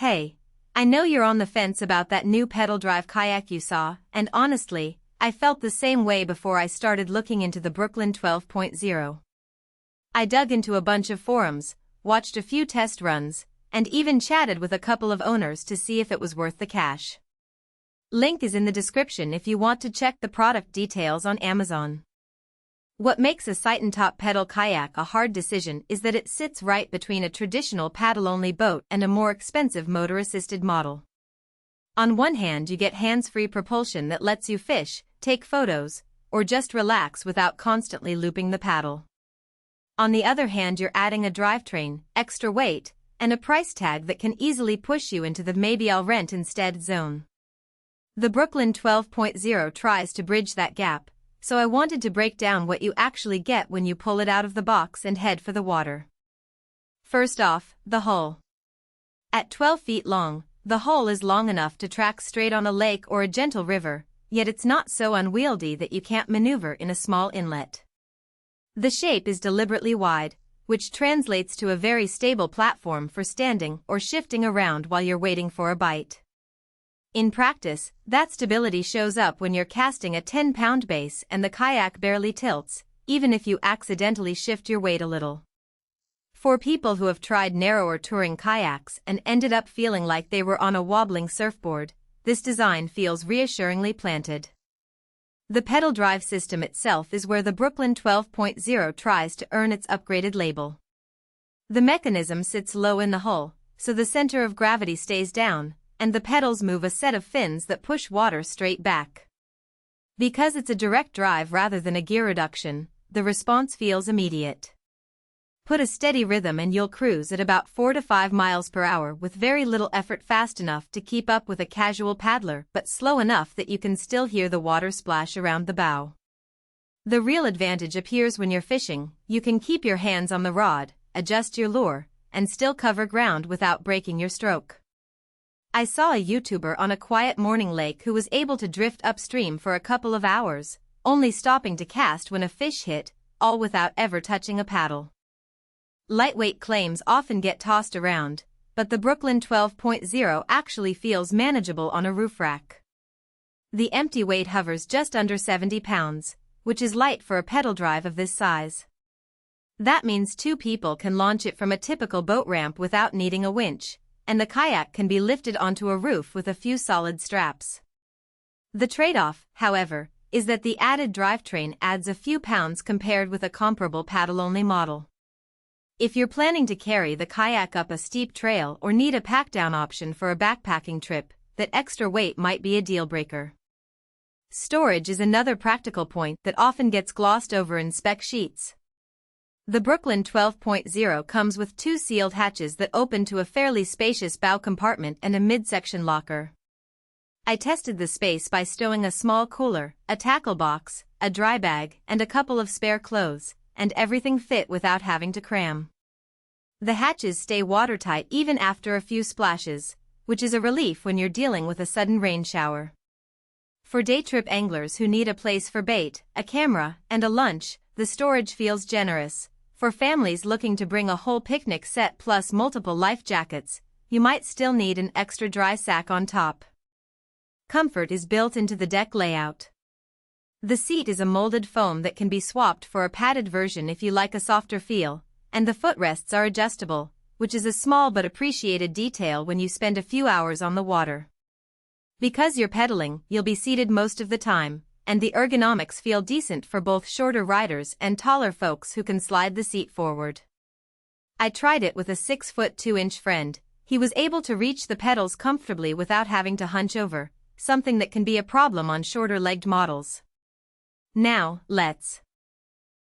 Hey, I know you're on the fence about that new pedal drive kayak you saw, and honestly, I felt the same way before I started looking into the Brooklyn 12.0. I dug into a bunch of forums, watched a few test runs, and even chatted with a couple of owners to see if it was worth the cash. Link is in the description if you want to check the product details on Amazon. What makes a sight-and-top pedal kayak a hard decision is that it sits right between a traditional paddle-only boat and a more expensive motor-assisted model. On one hand, you get hands-free propulsion that lets you fish, take photos, or just relax without constantly looping the paddle. On the other hand, you're adding a drivetrain, extra weight, and a price tag that can easily push you into the maybe I'll rent instead zone. The Brooklyn 12.0 tries to bridge that gap, so I wanted to break down what you actually get when you pull it out of the box and head for the water. First off, the hull. At 12 feet long, the hull is long enough to track straight on a lake or a gentle river, yet it's not so unwieldy that you can't maneuver in a small inlet. The shape is deliberately wide, which translates to a very stable platform for standing or shifting around while you're waiting for a bite. In practice, that stability shows up when you're casting a 10-pound base and the kayak barely tilts, even if you accidentally shift your weight a little. For people who have tried narrower touring kayaks and ended up feeling like they were on a wobbling surfboard, this design feels reassuringly planted. The pedal drive system itself is where the Brooklyn 12.0 tries to earn its upgraded label. The mechanism sits low in the hull, so the center of gravity stays down, and the pedals move a set of fins that push water straight back. Because it's a direct drive rather than a gear reduction, the response feels immediate. Put a steady rhythm and you'll cruise at about 4 to 5 miles per hour with very little effort, fast enough to keep up with a casual paddler but slow enough that you can still hear the water splash around the bow. The real advantage appears when you're fishing. You can keep your hands on the rod, adjust your lure, and still cover ground without breaking your stroke. I saw a YouTuber on a quiet morning lake who was able to drift upstream for a couple of hours, only stopping to cast when a fish hit, all without ever touching a paddle. Lightweight claims often get tossed around, but the Brooklyn 12.0 actually feels manageable on a roof rack. The empty weight hovers just under 70 pounds, which is light for a pedal drive of this size. That means 2 people can launch it from a typical boat ramp without needing a winch, and the kayak can be lifted onto a roof with a few solid straps. The trade-off, however, is that the added drivetrain adds a few pounds compared with a comparable paddle-only model. If you're planning to carry the kayak up a steep trail or need a pack-down option for a backpacking trip, that extra weight might be a deal-breaker. Storage is another practical point that often gets glossed over in spec sheets. The Brooklyn 12.0 comes with 2 sealed hatches that open to a fairly spacious bow compartment and a midsection locker. I tested the space by stowing a small cooler, a tackle box, a dry bag, and a couple of spare clothes, and everything fit without having to cram. The hatches stay watertight even after a few splashes, which is a relief when you're dealing with a sudden rain shower. For day trip anglers who need a place for bait, a camera, and a lunch, the storage feels generous. For families looking to bring a whole picnic set plus multiple life jackets, you might still need an extra dry sack on top. Comfort is built into the deck layout. The seat is a molded foam that can be swapped for a padded version if you like a softer feel, and the footrests are adjustable, which is a small but appreciated detail when you spend a few hours on the water. Because you're pedaling, you'll be seated most of the time, and the ergonomics feel decent for both shorter riders and taller folks who can slide the seat forward. I tried it with a 6'2" friend. He was able to reach the pedals comfortably without having to hunch over, something that can be a problem on shorter-legged models. Now, let's